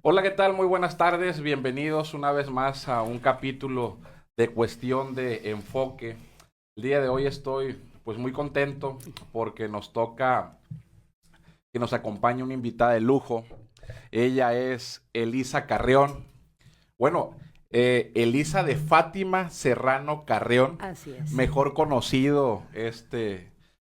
Hola, ¿qué tal? Muy buenas tardes. Bienvenidos una vez más a un capítulo de Cuestión de Enfoque. El día de hoy estoy pues muy contento porque nos toca que nos acompañe una invitada de lujo. Ella es Elisa Carrión. Bueno, Elisa de Fátima Serrano Carrión, Así es. mejor conocido,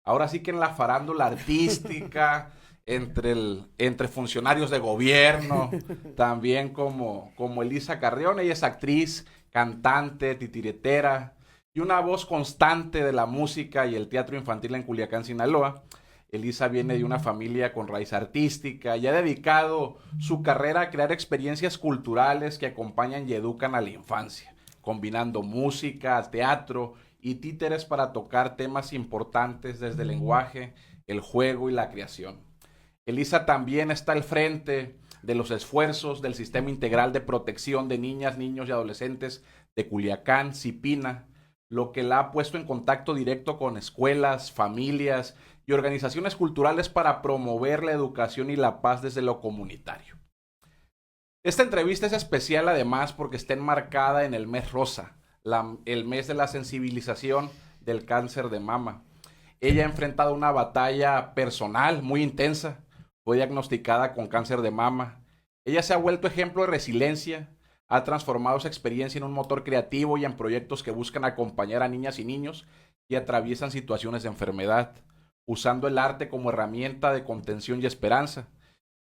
ahora sí que en la farándula artística, entre funcionarios de gobierno, también como Elisa Carrión. Ella es actriz, cantante, titiritera y una voz constante de la música y el teatro infantil en Culiacán, Sinaloa. Elisa viene de una familia con raíz artística y ha dedicado su carrera a crear experiencias culturales que acompañan y educan a la infancia, combinando música, teatro y títeres para tocar temas importantes desde el lenguaje, el juego y la creación. Elisa también está al frente de los esfuerzos del Sistema Integral de Protección de Niñas, Niños y Adolescentes de Culiacán, CIPINA, lo que la ha puesto en contacto directo con escuelas, familias y organizaciones culturales para promover la educación y la paz desde lo comunitario. Esta entrevista es especial además porque está enmarcada en el mes rosa, el mes de la sensibilización del cáncer de mama. Ella ha enfrentado una batalla personal muy intensa, fue diagnosticada con cáncer de mama. Ella se ha vuelto ejemplo de resiliencia, ha transformado esa experiencia en un motor creativo y en proyectos que buscan acompañar a niñas y niños que atraviesan situaciones de enfermedad, usando el arte como herramienta de contención y esperanza.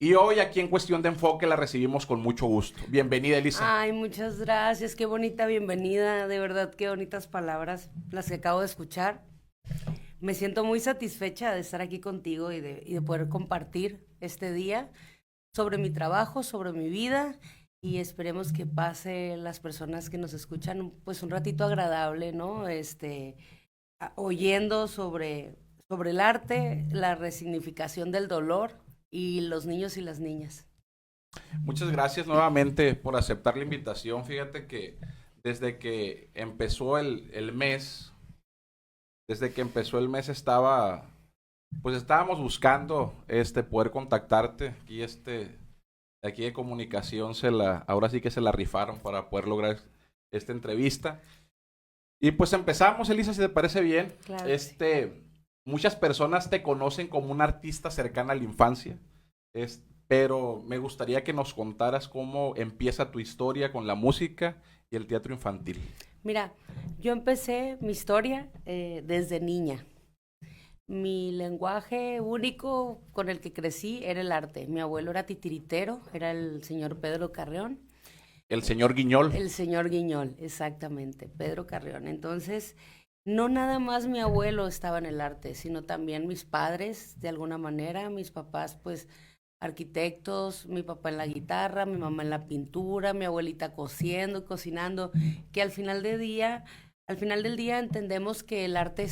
Y hoy aquí en Cuestión de Enfoque la recibimos con mucho gusto. Bienvenida, Elisa. Ay, muchas gracias, qué bonita bienvenida, de verdad, qué bonitas palabras las que acabo de escuchar. Me siento muy satisfecha de estar aquí contigo y de poder compartir este día sobre mi trabajo, sobre mi vida y esperemos que pase las personas que nos escuchan pues un ratito agradable, ¿no? Oyendo sobre el arte, la resignificación del dolor y los niños y las niñas. Muchas gracias nuevamente por aceptar la invitación. Fíjate que desde que empezó el mes, desde que empezó el mes pues estábamos buscando poder contactarte y aquí de comunicación ahora sí que se la rifaron para poder lograr esta entrevista. Y pues empezamos, Elisa, si te parece bien. Claro que sí. Muchas personas te conocen como una artista cercana a la infancia, pero me gustaría que nos contaras cómo empieza tu historia con la música y el teatro infantil. Mira, yo empecé mi historia desde niña. Mi lenguaje único con el que crecí era el arte. Mi abuelo era titiritero, era el señor Pedro Carreón. El señor Guiñol. El señor Guiñol, exactamente, Pedro Carreón. Entonces, no nada más mi abuelo estaba en el arte, sino también mis padres, de alguna manera, mis papás, pues, arquitectos, mi papá en la guitarra, mi mamá en la pintura, mi abuelita cosiendo, cocinando, que al final del día entendemos que el arte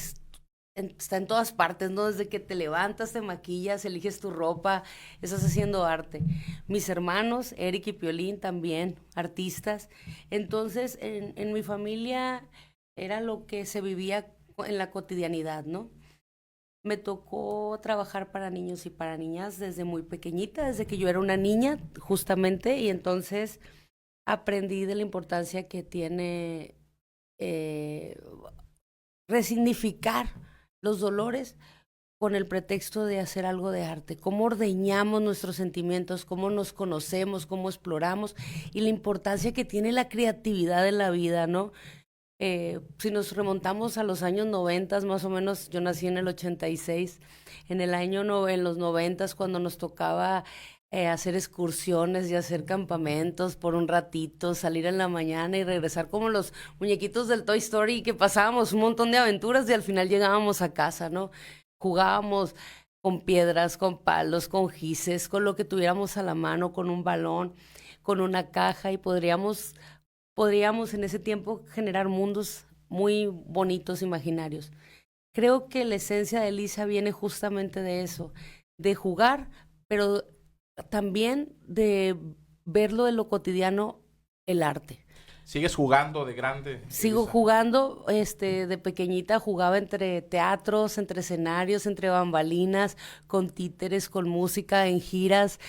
está en todas partes, ¿no? Desde que te levantas, te maquillas, eliges tu ropa, estás haciendo arte. Mis hermanos, Eric y Piolín, también artistas. Entonces, en mi familia era lo que se vivía en la cotidianidad, ¿no? Me tocó trabajar para niños y para niñas desde muy pequeñita, desde que yo era una niña, justamente, y entonces aprendí de la importancia que tiene eh, resignificar los dolores con el pretexto de hacer algo de arte, cómo ordeñamos nuestros sentimientos, cómo nos conocemos, cómo exploramos y la importancia que tiene la creatividad en la vida, ¿no? Si nos remontamos a los años 90, más o menos, yo nací en el 86, en el año en los 90 cuando nos tocaba hacer excursiones y hacer campamentos por un ratito, salir en la mañana y regresar como los muñequitos del Toy Story, que pasábamos un montón de aventuras y al final llegábamos a casa, ¿no? Jugábamos con piedras, con palos, con gises, con lo que tuviéramos a la mano, con un balón, con una caja y podríamos en ese tiempo generar mundos muy bonitos, imaginarios. Creo que la esencia de Elisa viene justamente de eso, de jugar, pero también de verlo de lo cotidiano, el arte. ¿Sigues jugando de grande, Sigo Elisa? jugando, de pequeñita jugaba entre teatros, entre escenarios, entre bambalinas, con títeres, con música, en giras.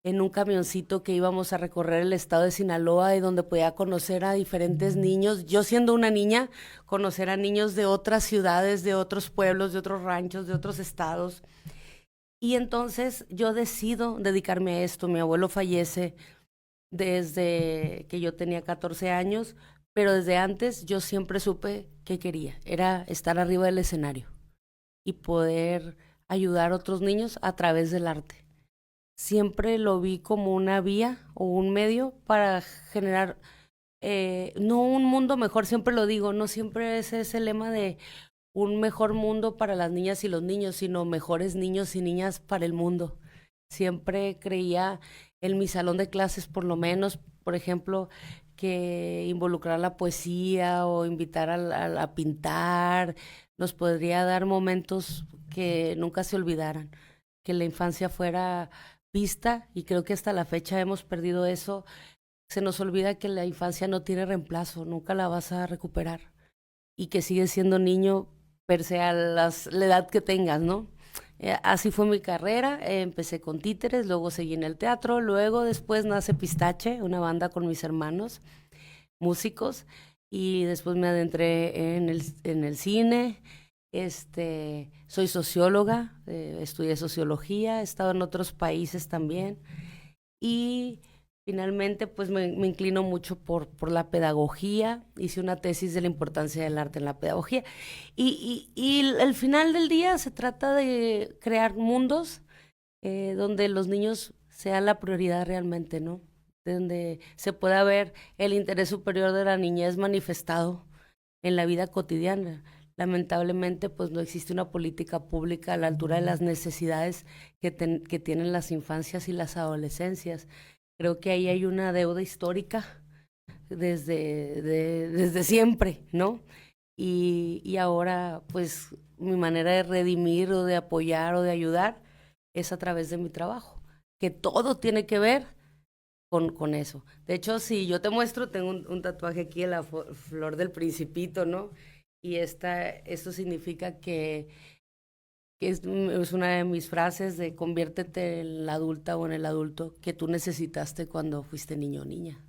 en un camioncito que íbamos a recorrer el estado de Sinaloa y donde podía conocer a diferentes niños. Yo siendo una niña, conocer a niños de otras ciudades, de otros pueblos, de otros ranchos, de otros estados. Y entonces yo decido dedicarme a esto. Mi abuelo fallece desde que yo tenía 14 años, pero desde antes yo siempre supe que quería. Era estar arriba del escenario y poder ayudar a otros niños a través del arte. Siempre lo vi como una vía o un medio para generar, no un mundo mejor, siempre lo digo, no siempre ese es el lema de un mejor mundo para las niñas y los niños, sino mejores niños y niñas para el mundo. Siempre creía en mi salón de clases, por lo menos, por ejemplo, que involucrar la poesía o invitar a pintar nos podría dar momentos que nunca se olvidaran, que la infancia fuera vista, y creo que hasta la fecha hemos perdido eso. Se nos olvida que la infancia no tiene reemplazo, nunca la vas a recuperar, y que sigues siendo niño per se a la edad que tengas, ¿no? Así fue mi carrera, empecé con títeres, luego seguí en el teatro, luego después nace Pistache, una banda con mis hermanos, músicos, y después me adentré en el cine. Soy socióloga, estudié sociología, he estado en otros países también, y finalmente pues me inclino mucho por la pedagogía. Hice una tesis de la importancia del arte en la pedagogía, y al final del día se trata de crear mundos donde los niños sean la prioridad realmente, ¿no? Donde se pueda ver el interés superior de la niñez manifestado en la vida cotidiana. Lamentablemente, pues no existe una política pública a la altura de las necesidades que tienen las infancias y las adolescencias. Creo que ahí hay una deuda histórica desde siempre, ¿no? Y ahora, pues, mi manera de redimir o de apoyar o de ayudar es a través de mi trabajo, que todo tiene que ver con eso. De hecho, si yo te muestro, tengo un tatuaje aquí de la flor del Principito, ¿no? Y esto significa que es una de mis frases de conviértete en la adulta o en el adulto que tú necesitaste cuando fuiste niño o niña.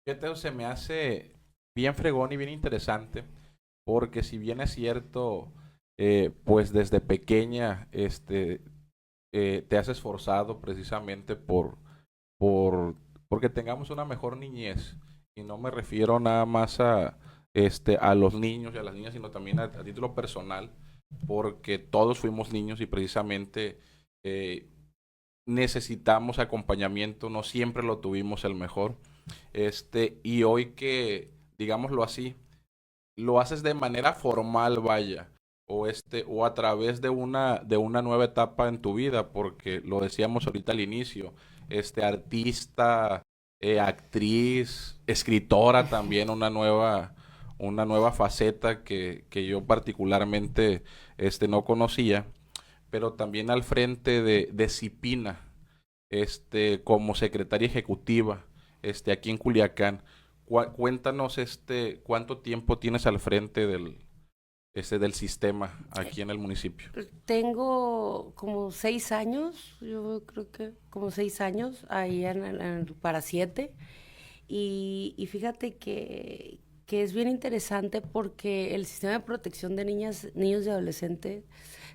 Fíjate, se me hace bien fregón y bien interesante, porque si bien es cierto, pues desde pequeña te has esforzado precisamente porque tengamos una mejor niñez, y no me refiero nada más a los niños y a las niñas, sino también a título personal, porque todos fuimos niños y precisamente necesitamos acompañamiento, no siempre lo tuvimos el mejor, y hoy que, digámoslo así, lo haces de manera formal, vaya, o a través de una nueva etapa en tu vida, porque lo decíamos ahorita al inicio, artista, actriz, escritora también, una nueva faceta que yo particularmente no conocía, pero también al frente de Cipina, como secretaria ejecutiva, aquí en Culiacán. Cuéntanos, ¿cuánto tiempo tienes al frente del sistema aquí en el municipio? Tengo como 6 años, yo creo que como 6 años, ahí para 7, y fíjate que es bien interesante porque el sistema de protección de niñas, niños y adolescentes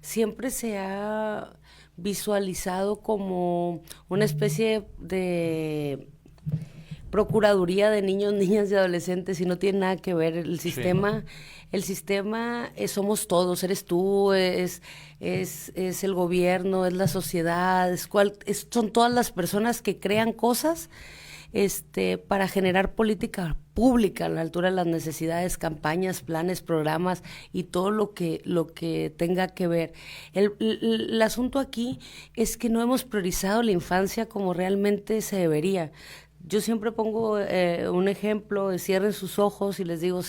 siempre se ha visualizado como una especie de procuraduría de niños, niñas y adolescentes, y no tiene nada que ver el sistema. Sí. El sistema somos todos, eres tú, es el gobierno, es la sociedad, son todas las personas que crean cosas para generar política pública a la altura de las necesidades, campañas, planes, programas y todo lo que tenga que ver. El asunto aquí es que no hemos priorizado la infancia como realmente se debería. Yo siempre pongo un ejemplo, cierren sus ojos y les digo,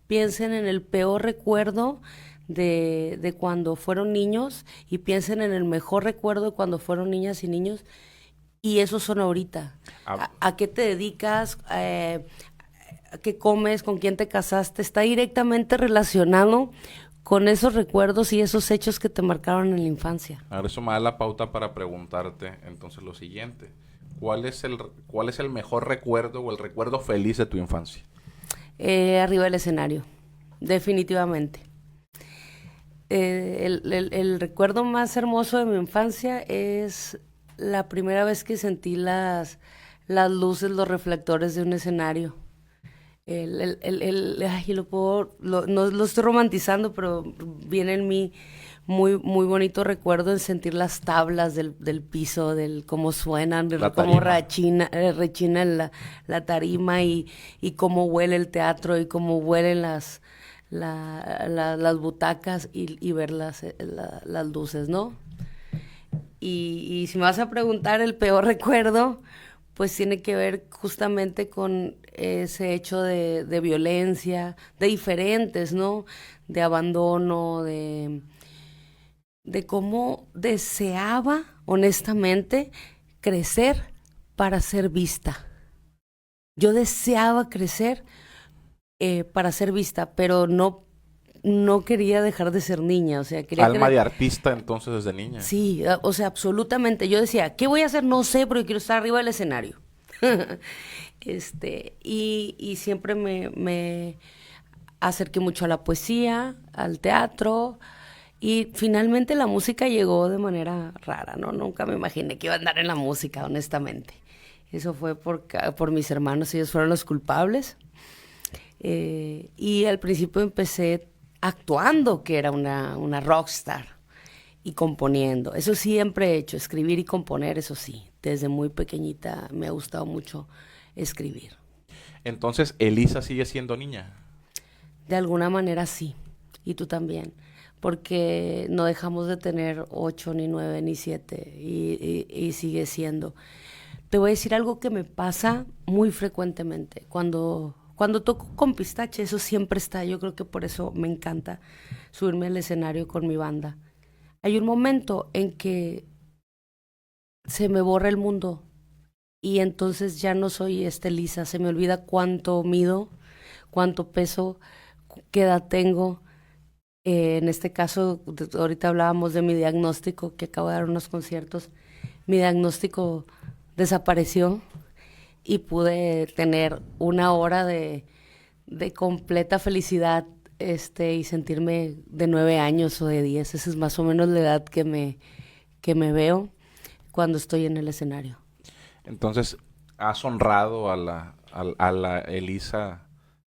piensen en el peor recuerdo de cuando fueron niños y piensen en el mejor recuerdo de cuando fueron niñas y niños, y esos son ahorita. ¿A qué te dedicas? ¿A qué comes? ¿Con quién te casaste? Está directamente relacionado con esos recuerdos y esos hechos que te marcaron en la infancia. Ahora eso me da la pauta para preguntarte entonces lo siguiente. ¿cuál es el mejor recuerdo o el recuerdo feliz de tu infancia? Arriba del escenario, definitivamente. El recuerdo más hermoso de mi infancia es la primera vez que sentí las luces, los reflectores de un escenario. Ay, no lo estoy romantizando, pero viene en mí muy, muy bonito recuerdo en sentir las tablas del piso, del cómo suenan, cómo rechina la tarima y cómo huele el teatro y cómo huelen las butacas y ver las luces, ¿no? Y si me vas a preguntar el peor recuerdo, pues tiene que ver justamente con ese hecho de violencia, de diferentes, ¿no? De abandono, de cómo deseaba, honestamente, crecer para ser vista. Yo deseaba crecer para ser vista, pero no quería dejar de ser niña, o sea, quería Alma de artista entonces desde niña. Sí, o sea, absolutamente. Yo decía, ¿qué voy a hacer? No sé, pero quiero estar arriba del escenario. Y siempre me acerqué mucho a la poesía, al teatro, y finalmente la música llegó de manera rara, ¿no? Nunca me imaginé que iba a andar en la música, honestamente. Eso fue por mis hermanos, ellos fueron los culpables. Y al principio empecé actuando, que era una rockstar, y componiendo. Eso siempre he hecho, escribir y componer, eso sí. Desde muy pequeñita me ha gustado mucho escribir. Entonces, Elisa sigue siendo niña. De alguna manera sí, y tú también, porque no dejamos de tener 8, ni 9, ni 7, y sigue siendo. Te voy a decir algo que me pasa muy frecuentemente. Cuando toco con Pistache, eso siempre está. Yo creo que por eso me encanta subirme al escenario con mi banda. Hay un momento en que se me borra el mundo y entonces ya no soy Elisa. Se me olvida cuánto mido, cuánto peso, qué edad tengo. En este caso, ahorita hablábamos de mi diagnóstico, que acabo de dar unos conciertos. Mi diagnóstico desapareció y pude tener una hora de completa felicidad y sentirme de 9 años o de 10. Esa es más o menos la edad que me veo cuando estoy en el escenario. Entonces, ¿has honrado a la Elisa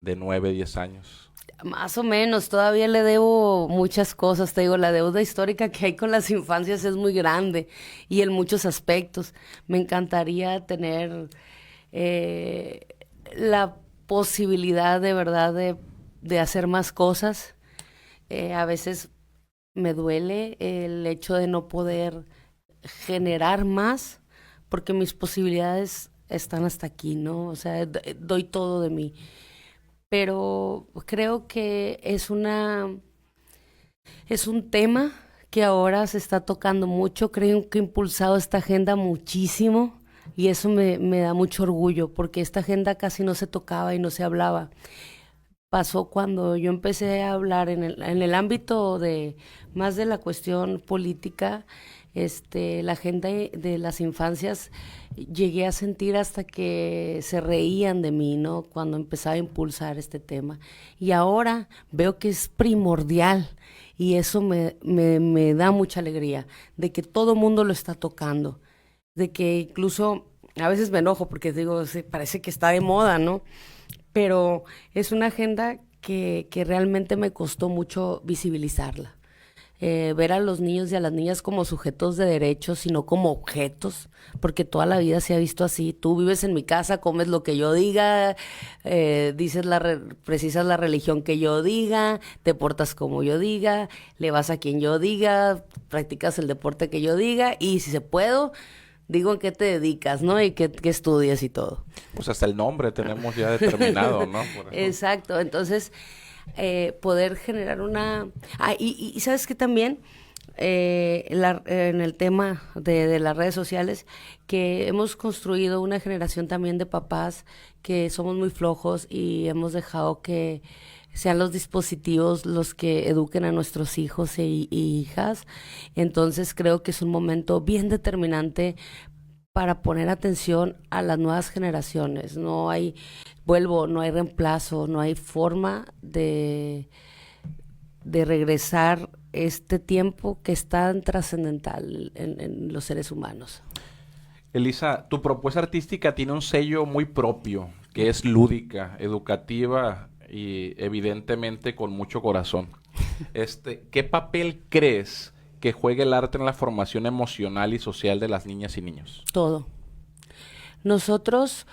de 9, 10 años? Más o menos, todavía le debo muchas cosas, te digo, la deuda histórica que hay con las infancias es muy grande y en muchos aspectos. Me encantaría tener la posibilidad de verdad de hacer más cosas. A veces me duele el hecho de no poder generar más, porque mis posibilidades están hasta aquí, ¿no? O sea, doy todo de mí. Pero creo que es un tema que ahora se está tocando mucho. Creo que ha impulsado esta agenda muchísimo y eso me da mucho orgullo, porque esta agenda casi no se tocaba y no se hablaba. Pasó cuando yo empecé a hablar en el ámbito más de la cuestión política, la agenda de las infancias, llegué a sentir hasta que se reían de mí, ¿no? Cuando empezaba a impulsar este tema. Y ahora veo que es primordial y eso me da mucha alegría, de que todo mundo lo está tocando, de que incluso a veces me enojo porque digo, sí, parece que está de moda, ¿no? Pero es una agenda que realmente me costó mucho visibilizarla. Ver a los niños y a las niñas como sujetos de derechos y no como objetos, porque toda la vida se ha visto así. Tú vives en mi casa, comes lo que yo diga, precisas la religión que yo diga, te portas como yo diga, le vas a quien yo diga, practicas el deporte que yo diga y si se puedo, digo en qué te dedicas, ¿no? Y qué estudias y todo. Pues hasta el nombre tenemos ya determinado, ¿no? Exacto, entonces poder generar una... y sabes que también en el tema de las redes sociales, que hemos construido una generación también de papás que somos muy flojos y hemos dejado que sean los dispositivos los que eduquen a nuestros hijos y hijas. Entonces creo que es un momento bien determinante para poner atención a las nuevas generaciones. No hay reemplazo, no hay forma de regresar este tiempo que es tan trascendental en los seres humanos. Elisa, tu propuesta artística tiene un sello muy propio, que es lúdica, educativa y evidentemente con mucho corazón. ¿Qué papel crees que juega el arte en la formación emocional y social de las niñas y niños? Todo. Nosotros,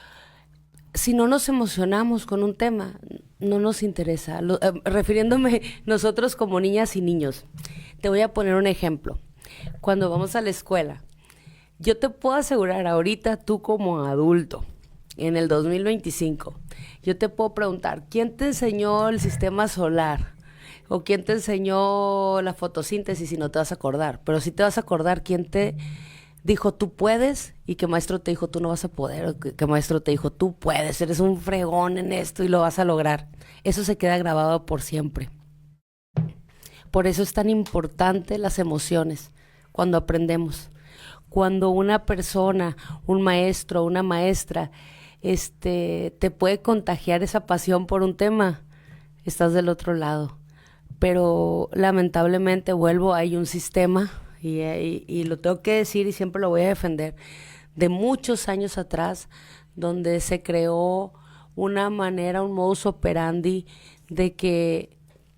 si no nos emocionamos con un tema, no nos interesa. Refiriéndome nosotros como niñas y niños, te voy a poner un ejemplo. Cuando vamos a la escuela, yo te puedo asegurar ahorita, tú como adulto, en el 2025, yo te puedo preguntar, ¿quién te enseñó el sistema solar? ¿O quién te enseñó la fotosíntesis? Y no te vas a acordar, pero sí te vas a acordar quién te dijo tú puedes y qué maestro te dijo tú no vas a poder, o qué maestro te dijo tú puedes, eres un fregón en esto y lo vas a lograr. Eso se queda grabado por siempre. Por eso es tan importante las emociones cuando aprendemos. Cuando una persona, un maestro, una maestra, te puede contagiar esa pasión por un tema, estás del otro lado. Pero lamentablemente hay un sistema, y lo tengo que decir y siempre lo voy a defender, de muchos años atrás, donde se creó una manera, un modus operandi de que,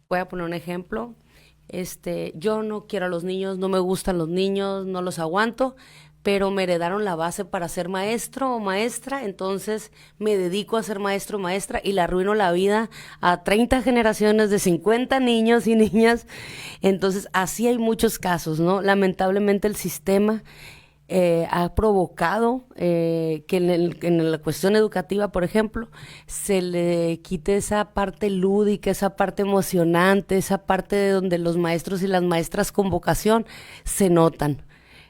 voy a poner un ejemplo, yo no quiero a los niños, no me gustan los niños, no los aguanto, pero me heredaron la base para ser maestro o maestra, entonces me dedico a ser maestro o maestra y le arruino la vida a 30 generaciones de 50 niños y niñas. Entonces, así hay muchos casos, ¿no? Lamentablemente el sistema ha provocado que en la cuestión educativa, por ejemplo, se le quite esa parte lúdica, esa parte emocionante, esa parte de donde los maestros y las maestras con vocación se notan.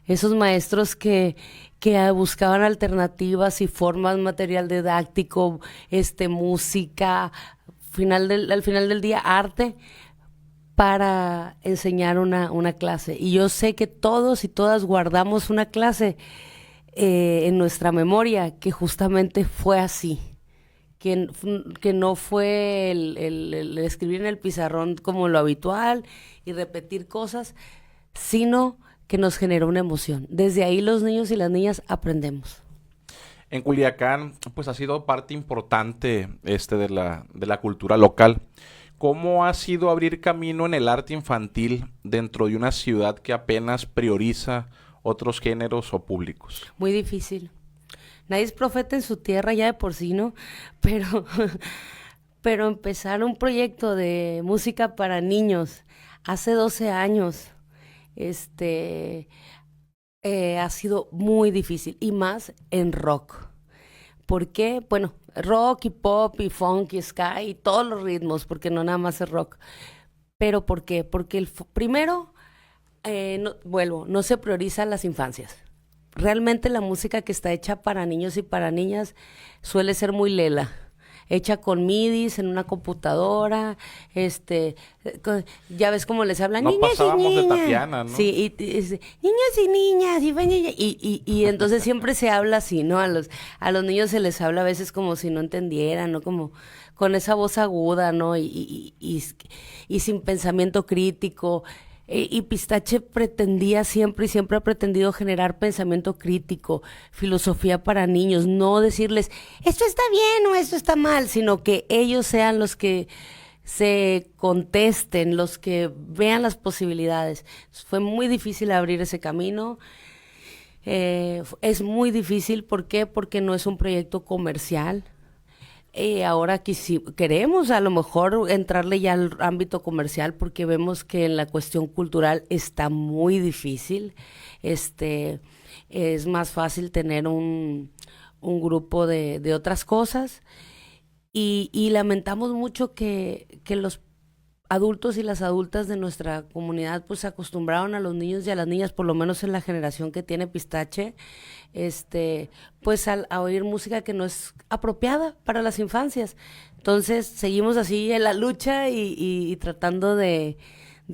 Esos maestros que buscaban alternativas y formas, material didáctico, música, al final del día, arte, para enseñar una clase. Y yo sé que todos y todas guardamos una clase en nuestra memoria que justamente fue así. Que no fue el escribir en el pizarrón como lo habitual y repetir cosas, sino que nos generó una emoción. Desde ahí los niños y las niñas aprendemos. En Culiacán, pues ha sido parte importante de la cultura local. ¿Cómo ha sido abrir camino en el arte infantil dentro de una ciudad que apenas prioriza otros géneros o públicos? Muy difícil. Nadie es profeta en su tierra ya de por sí, ¿no? Pero empezar un proyecto de música para niños hace 12 años, ha sido muy difícil, y más en rock. ¿Por qué? Bueno, rock y pop y funk y ska y todos los ritmos, porque no nada más es rock. ¿Pero por qué? Porque primero, no se priorizan las infancias. Realmente la música que está hecha para niños y para niñas suele ser muy lela, hecha con midis en una computadora, ya ves cómo les hablan, no niñas y niñas. De Tatiana, ¿no? Sí, niños y niñas, y entonces siempre se habla así, ¿no? A los niños se les habla a veces como si no entendieran, ¿no? Como con esa voz aguda, ¿no? Y sin pensamiento crítico. Y Pistache pretendía siempre y siempre ha pretendido generar pensamiento crítico, filosofía para niños, no decirles esto está bien o esto está mal, sino que ellos sean los que se contesten, los que vean las posibilidades. Fue muy difícil abrir ese camino. Es muy difícil, ¿por qué? Porque no es un proyecto comercial. Ahora queremos a lo mejor entrarle ya al ámbito comercial, porque vemos que en la cuestión cultural está muy difícil. Es más fácil tener un grupo de otras cosas, y lamentamos mucho que los adultos y las adultas de nuestra comunidad pues se acostumbraron a los niños y a las niñas, por lo menos en la generación que tiene Pistache, pues a oír música que no es apropiada para las infancias. Entonces seguimos así en la lucha y tratando de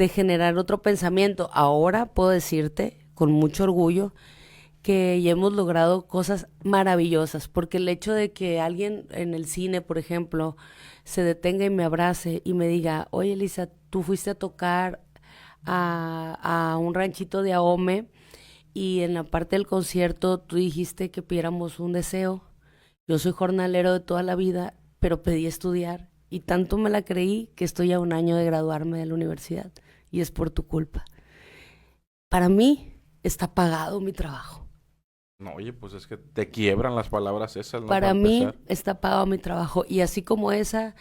generar otro pensamiento. Ahora puedo decirte con mucho orgullo que ya hemos logrado cosas maravillosas, porque el hecho de que alguien en el cine, por ejemplo, se detenga y me abrace y me diga, oye Elisa, tú fuiste a tocar a un ranchito de Ahome y en la parte del concierto tú dijiste que pidiéramos un deseo. Yo soy jornalero de toda la vida, pero pedí estudiar y tanto me la creí que estoy a un año de graduarme de la universidad y es por tu culpa. Para mí está pagado mi trabajo. No, oye, pues es que te quiebran las palabras esas, ¿no? Para mí está pagado mi trabajo y así como esa,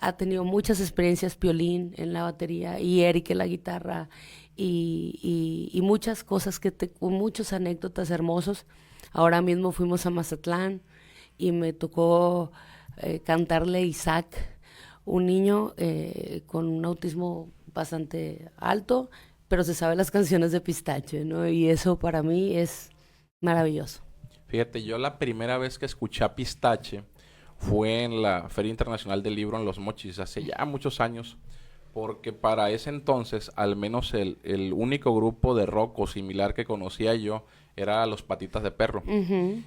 ha tenido muchas experiencias Piolín en la batería y Eric en la guitarra y muchas cosas muchas anécdotas hermosos. Ahora mismo fuimos a Mazatlán y me tocó cantarle a Isaac, un niño con un autismo bastante alto, pero se sabe las canciones de Pistache, ¿no? Y eso para mí es maravilloso. Fíjate, yo la primera vez que escuché a Pistache fue en la Feria Internacional del Libro en Los Mochis, hace ya muchos años, porque para ese entonces, al menos el único grupo de rock o similar que conocía yo era Los Patitas de Perro. Uh-huh.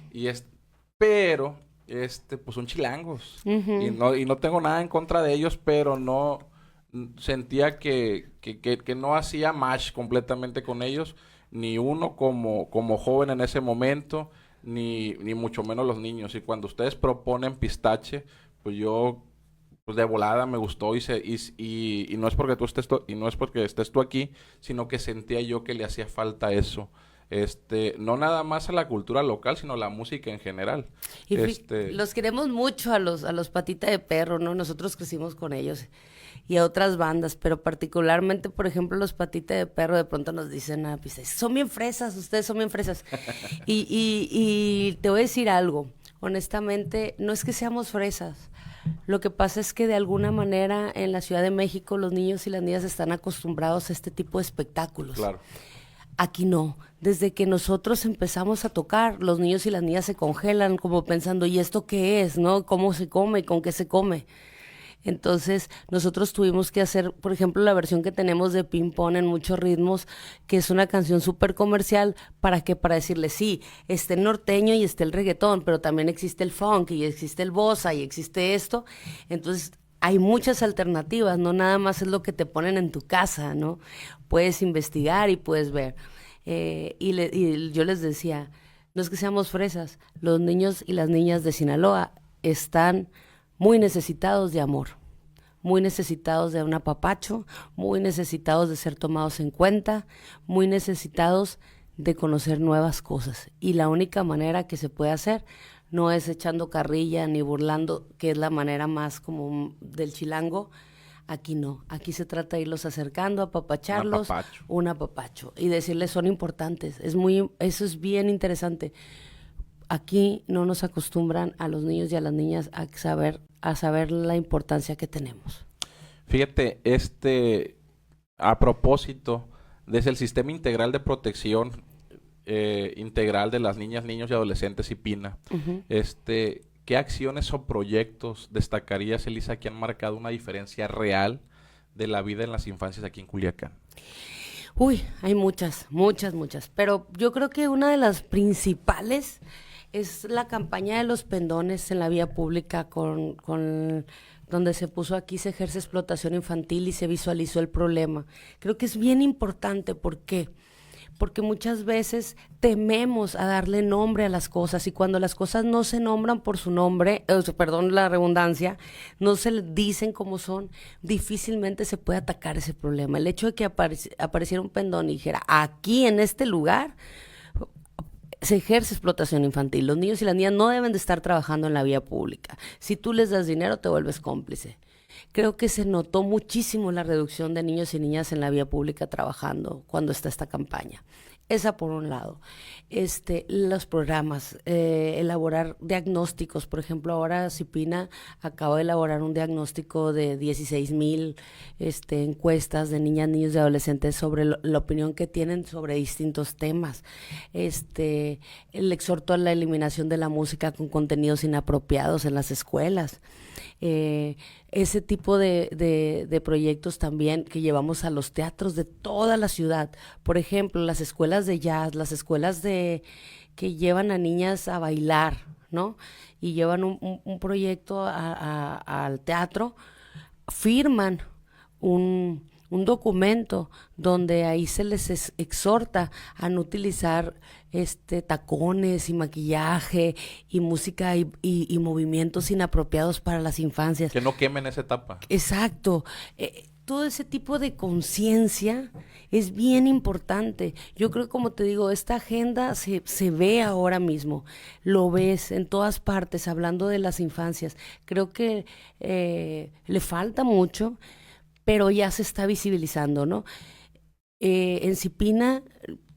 Pero, pues son chilangos. Uh-huh. Y no tengo nada en contra de ellos, pero no sentía que no hacía match completamente con ellos, ni uno como joven en ese momento, ni mucho menos los niños. Y cuando ustedes proponen Pistache, pues yo pues de volada me gustó y no es porque y no es porque estés tú aquí, sino que sentía yo que le hacía falta eso. No nada más a la cultura local, sino a la música en general. Y los queremos mucho a los Patita de Perro, ¿no? Nosotros crecimos con ellos y a otras bandas, pero particularmente, por ejemplo, los Patita de Perro de pronto nos dicen, pues son bien fresas, ustedes son bien fresas. y te voy a decir algo, honestamente, no es que seamos fresas. Lo que pasa es que de alguna manera en la Ciudad de México los niños y las niñas están acostumbrados a este tipo de espectáculos. Claro. Aquí no. Desde que nosotros empezamos a tocar, los niños y las niñas se congelan como pensando, ¿y esto qué es? ¿No? ¿Cómo se come? ¿Y con qué se come? Entonces, nosotros tuvimos que hacer, por ejemplo, la versión que tenemos de Ping Pong en muchos ritmos, que es una canción súper comercial, Para decirle, sí, está el norteño y está el reggaetón, pero también existe el funk y existe el bossa y existe esto. Entonces, hay muchas alternativas, no nada más es lo que te ponen en tu casa, ¿no? Puedes investigar y puedes ver. Y yo les decía, no es que seamos fresas, los niños y las niñas de Sinaloa están muy necesitados de amor, muy necesitados de un apapacho, muy necesitados de ser tomados en cuenta, muy necesitados de conocer nuevas cosas. Y la única manera que se puede hacer no es echando carrilla ni burlando, que es la manera más como del chilango. Aquí no, aquí se trata de irlos acercando, apapacharlos, un apapacho y decirles son importantes. Eso es bien interesante. Aquí no nos acostumbran a los niños y a las niñas a saber la importancia que tenemos. Fíjate, a propósito, desde el Sistema Integral de Protección Integral de las Niñas, Niños y Adolescentes IPINA, Uh-huh. ¿Qué acciones o proyectos destacarías, Elisa, que han marcado una diferencia real de la vida en las infancias aquí en Culiacán? Uy, hay muchas, pero yo creo que una de las principales es la campaña de los pendones en la vía pública donde se puso aquí se ejerce explotación infantil y se visualizó el problema. Creo que es bien importante, ¿por qué? Porque muchas veces tememos a darle nombre a las cosas y cuando las cosas no se nombran por su nombre, perdón la redundancia, no se le dicen como son, difícilmente se puede atacar ese problema. El hecho de que apareciera un pendón y dijera, aquí en este lugar se ejerce explotación infantil. Los niños y las niñas no deben de estar trabajando en la vía pública. Si tú les das dinero, te vuelves cómplice. Creo que se notó muchísimo la reducción de niños y niñas en la vía pública trabajando cuando está esta campaña. Esa por un lado. Los programas, elaborar diagnósticos. Por ejemplo, ahora Cipina acaba de elaborar un diagnóstico de 16,000 encuestas de niñas, niños y adolescentes sobre la opinión que tienen sobre distintos temas. El exhorto a la eliminación de la música con contenidos inapropiados en las escuelas. Ese tipo de proyectos también que llevamos a los teatros de toda la ciudad. Por ejemplo, las escuelas de jazz, las escuelas que llevan a niñas a bailar, ¿no? Y llevan un proyecto al teatro, firman un documento donde ahí se les exhorta a no utilizar tacones y maquillaje y música y movimientos inapropiados para las infancias. Que no quemen esa etapa. Exacto. Todo ese tipo de conciencia es bien importante. Yo creo que, como te digo, esta agenda se ve ahora mismo, lo ves en todas partes, hablando de las infancias. Creo que le falta mucho, pero ya se está visibilizando, ¿no? En CIPINA,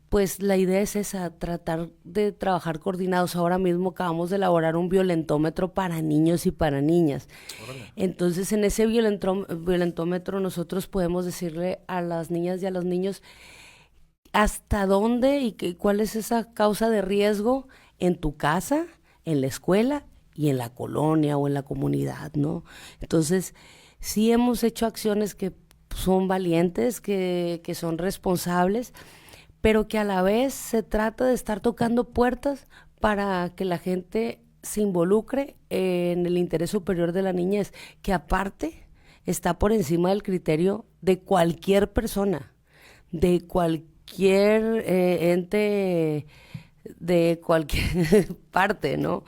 pues la idea es esa, tratar de trabajar coordinados. Ahora mismo acabamos de elaborar un violentómetro para niños y para niñas. Órale. Entonces, en ese violentómetro nosotros podemos decirle a las niñas y a los niños hasta dónde y cuál es esa causa de riesgo en tu casa, en la escuela y en la colonia o en la comunidad, ¿no? Entonces, sí hemos hecho acciones que son valientes, que son responsables, pero que a la vez se trata de estar tocando puertas para que la gente se involucre en el interés superior de la niñez, que aparte está por encima del criterio de cualquier persona, de cualquier ente, de cualquier parte, ¿no?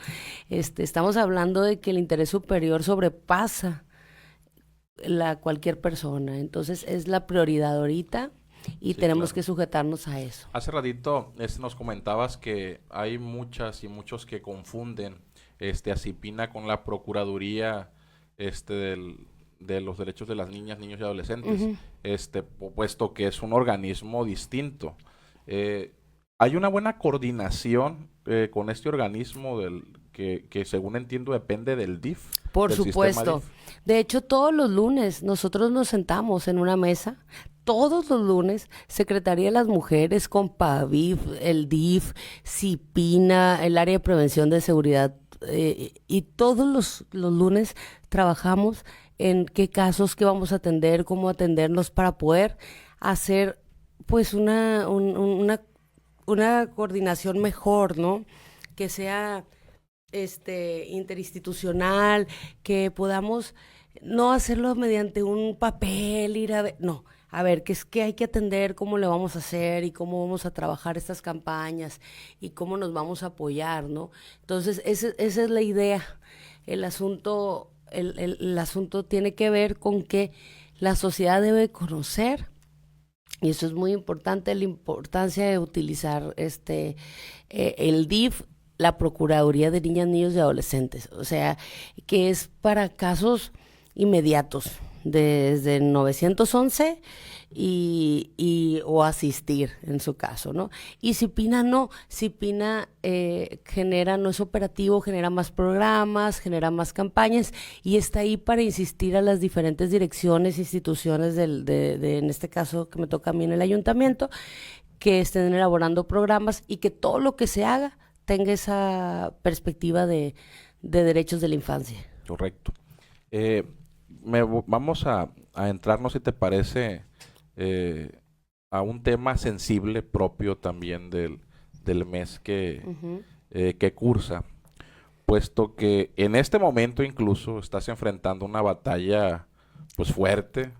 Estamos hablando de que el interés superior sobrepasa cualquier persona, entonces es la prioridad ahorita. Y sí, tenemos que sujetarnos a eso. Hace ratito nos comentabas que hay muchas y muchos que confunden a CIPINA con la Procuraduría de los Derechos de las Niñas, Niños y Adolescentes, puesto que es un organismo distinto. ¿Hay una buena coordinación con este organismo que según entiendo depende del DIF? Por supuesto. De hecho, todos los lunes nosotros nos sentamos en una mesa. Todos los lunes, Secretaría de las Mujeres, Compavif, el DIF, CIPINA, el área de prevención de seguridad, y todos los lunes trabajamos en qué casos que vamos a atender, cómo atenderlos para poder hacer pues una coordinación mejor, ¿no? Que sea interinstitucional, que podamos no hacerlo mediante un papel, ir a ver, no. A ver, ¿qué es que hay que atender? ¿Cómo le vamos a hacer? ¿Y cómo vamos a trabajar estas campañas? ¿Y cómo nos vamos a apoyar, no? Entonces, esa es la idea. El asunto tiene que ver con que la sociedad debe conocer, y eso es muy importante, la importancia de utilizar el DIF, la Procuraduría de Niñas, Niños y Adolescentes. O sea, que es para casos inmediatos, desde 911 o asistir en su caso, ¿no? Y CIPINA no, CIPINA no es operativo, genera más programas, genera más campañas y está ahí para insistir a las diferentes direcciones, instituciones en este caso que me toca a mí en el ayuntamiento, que estén elaborando programas y que todo lo que se haga tenga esa perspectiva de derechos de la infancia. Correcto. Vamos a entrarnos, si te parece, a un tema sensible propio también del mes que cursa, puesto que en este momento incluso estás enfrentando una batalla pues fuerte.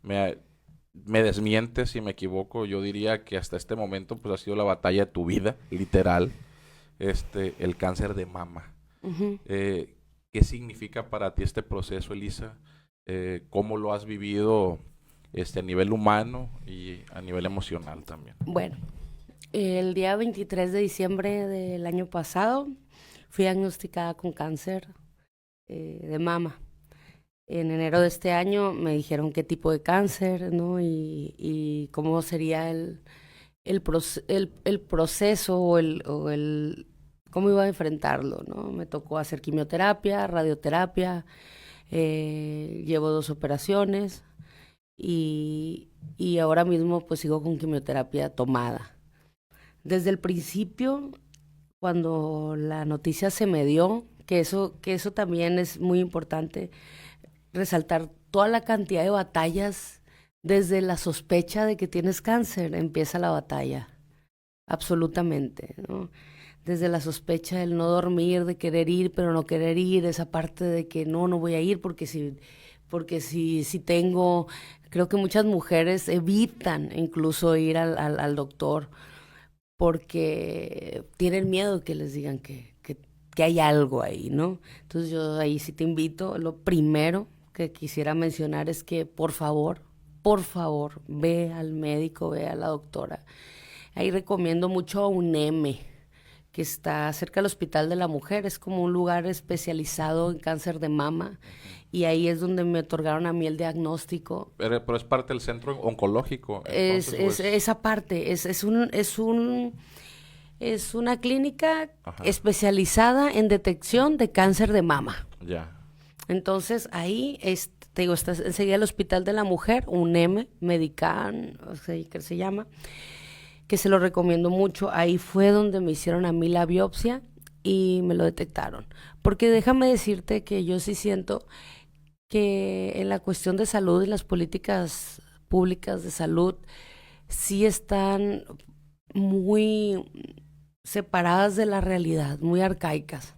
Me desmientes si me equivoco, yo diría que hasta este momento pues ha sido la batalla de tu vida, literal, el cáncer de mama. ¿Qué significa para ti este proceso, Elisa? ¿Cómo lo has vivido a nivel humano y a nivel emocional también? Bueno, el día 23 de diciembre del año pasado fui diagnosticada con cáncer de mama. En enero de este año me dijeron qué tipo de cáncer, ¿no? Y cómo sería el proceso o el cómo iba a enfrentarlo, ¿no? Me tocó hacer quimioterapia, radioterapia, llevo 2 operaciones y ahora mismo pues sigo con quimioterapia tomada. Desde el principio, cuando la noticia se me dio, que eso también es muy importante, resaltar toda la cantidad de batallas, desde la sospecha de que tienes cáncer, empieza la batalla, absolutamente, ¿no? desde la sospecha del no dormir, de querer ir, pero no querer ir, esa parte de que no voy a ir porque si tengo, creo que muchas mujeres evitan incluso ir al doctor porque tienen miedo que les digan que hay algo ahí, ¿no? Entonces yo ahí sí te invito, lo primero que quisiera mencionar es que por favor, ve al médico, ve a la doctora. Ahí recomiendo mucho a UNEM, que está cerca del Hospital de la Mujer, es como un lugar especializado en cáncer de mama, y ahí es donde me otorgaron a mí el diagnóstico. Pero es parte del centro oncológico, entonces, Es esa parte, es una clínica Ajá. especializada en detección de cáncer de mama. Ya. Entonces ahí te digo, está enseguida el Hospital de la Mujer, UNEM, Medican, o sea, que se llama, que se lo recomiendo mucho. Ahí fue donde me hicieron a mí la biopsia y me lo detectaron. Porque déjame decirte que yo sí siento que en la cuestión de salud y las políticas públicas de salud sí están muy separadas de la realidad, muy arcaicas.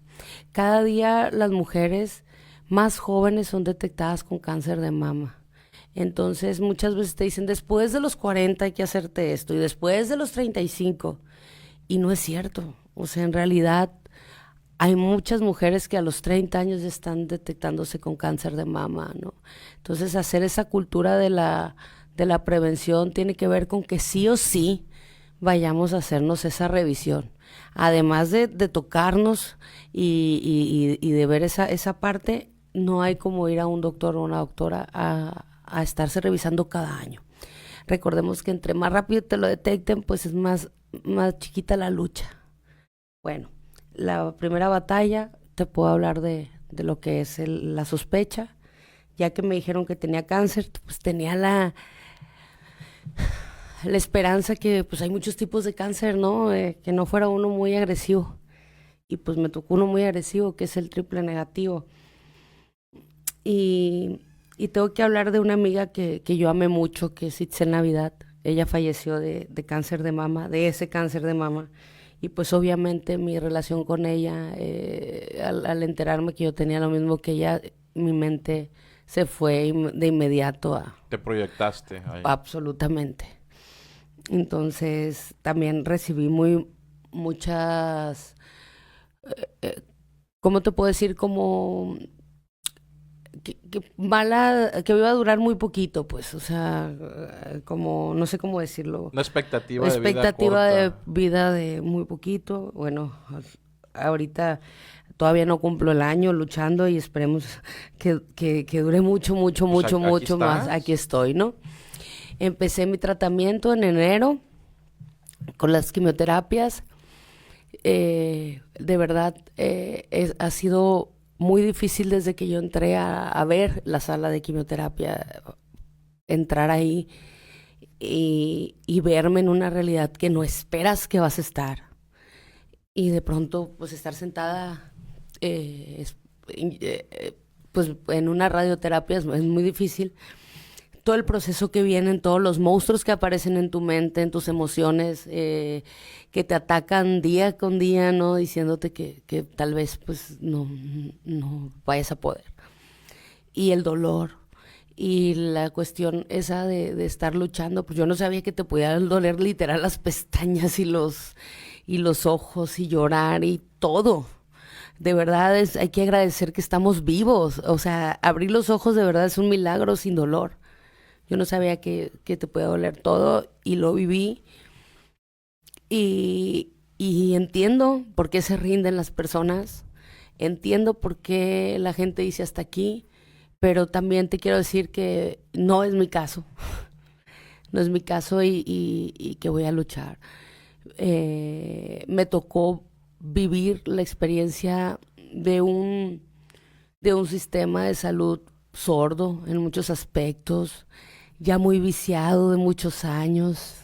Cada día las mujeres más jóvenes son detectadas con cáncer de mama. Entonces muchas veces te dicen, después de los 40 hay que hacerte esto, y después de los 35, y no es cierto. O sea, en realidad hay muchas mujeres que a los 30 años ya están detectándose con cáncer de mama, ¿no? Entonces hacer esa cultura de la prevención tiene que ver con que sí o sí vayamos a hacernos esa revisión. Además de tocarnos y de ver esa parte, no hay como ir a un doctor o una doctora a estarse revisando cada año. Recordemos que entre más rápido te lo detecten, pues es más chiquita la lucha. Bueno, la primera batalla, te puedo hablar de lo que es la sospecha. Ya que me dijeron que tenía cáncer, pues tenía la esperanza que pues hay muchos tipos de cáncer, ¿no? Que no fuera uno muy agresivo. Y pues me tocó uno muy agresivo, que es el triple negativo. Y tengo que hablar de una amiga que yo amé mucho, que es Itzel Navidad. Ella falleció de cáncer de mama, de ese cáncer de mama. Y pues obviamente mi relación con ella, al enterarme que yo tenía lo mismo que ella, mi mente se fue de inmediato a... Te proyectaste ahí. Absolutamente. Entonces también recibí muchas, ¿cómo te puedo decir? Como que iba a durar muy poquito, pues, o sea, como, no sé cómo decirlo. Una expectativa de vida de muy poquito. Bueno, ahorita todavía no cumplo el año luchando y esperemos que dure mucho más. Aquí estoy, ¿no? Empecé mi tratamiento en enero con las quimioterapias. De verdad, ha sido muy difícil desde que yo entré a ver la sala de quimioterapia, entrar ahí y verme en una realidad que no esperas que vas a estar. Y de pronto, pues estar sentada, pues en una radioterapia es muy difícil. Todo el proceso que vienen, todos los monstruos que aparecen en tu mente, en tus emociones, que te atacan día con día, ¿no? Diciéndote que tal vez pues no vayas a poder. Y el dolor y la cuestión esa de estar luchando, pues yo no sabía que te podía doler literal las pestañas y los ojos y llorar y todo. De verdad hay que agradecer que estamos vivos. O sea, abrir los ojos de verdad es un milagro sin dolor. Yo no sabía que te podía doler todo y lo viví. Y entiendo por qué se rinden las personas. Entiendo por qué la gente dice hasta aquí. Pero también te quiero decir que no es mi caso. No es mi caso y que voy a luchar. Me tocó vivir la experiencia de un sistema de salud sordo en muchos aspectos, ya muy viciado de muchos años,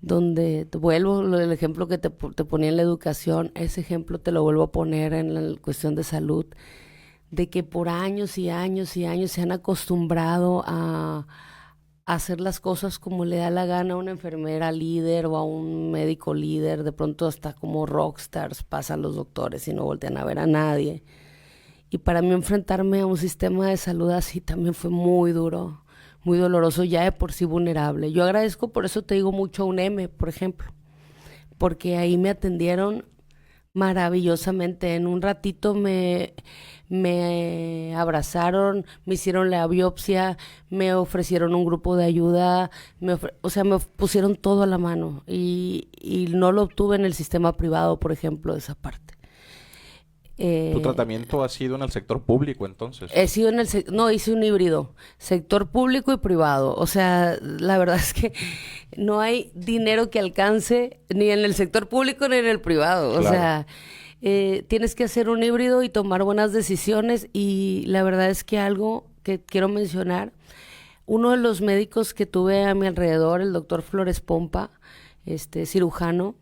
donde te vuelvo el ejemplo que te ponía en la educación, ese ejemplo te lo vuelvo a poner en la cuestión de salud, de que por años y años y años se han acostumbrado a hacer las cosas como le da la gana a una enfermera líder o a un médico líder. De pronto hasta como rockstars pasan los doctores y no voltean a ver a nadie. Y para mí enfrentarme a un sistema de salud así también fue muy duro, muy doloroso, ya de por sí vulnerable. Yo agradezco, por eso te digo mucho a UNEM, por ejemplo, porque ahí me atendieron maravillosamente. En un ratito me abrazaron, me hicieron la biopsia, me ofrecieron un grupo de ayuda, o sea, me pusieron todo a la mano y no lo obtuve en el sistema privado, por ejemplo, esa parte. ¿Tu tratamiento ha sido en el sector público entonces? He sido no, hice un híbrido, sector público y privado. O sea, la verdad es que no hay dinero que alcance ni en el sector público ni en el privado. O sea, tienes que hacer un híbrido y tomar buenas decisiones. Y la verdad es que algo que quiero mencionar, uno de los médicos que tuve a mi alrededor, el doctor Flores Pompa, cirujano,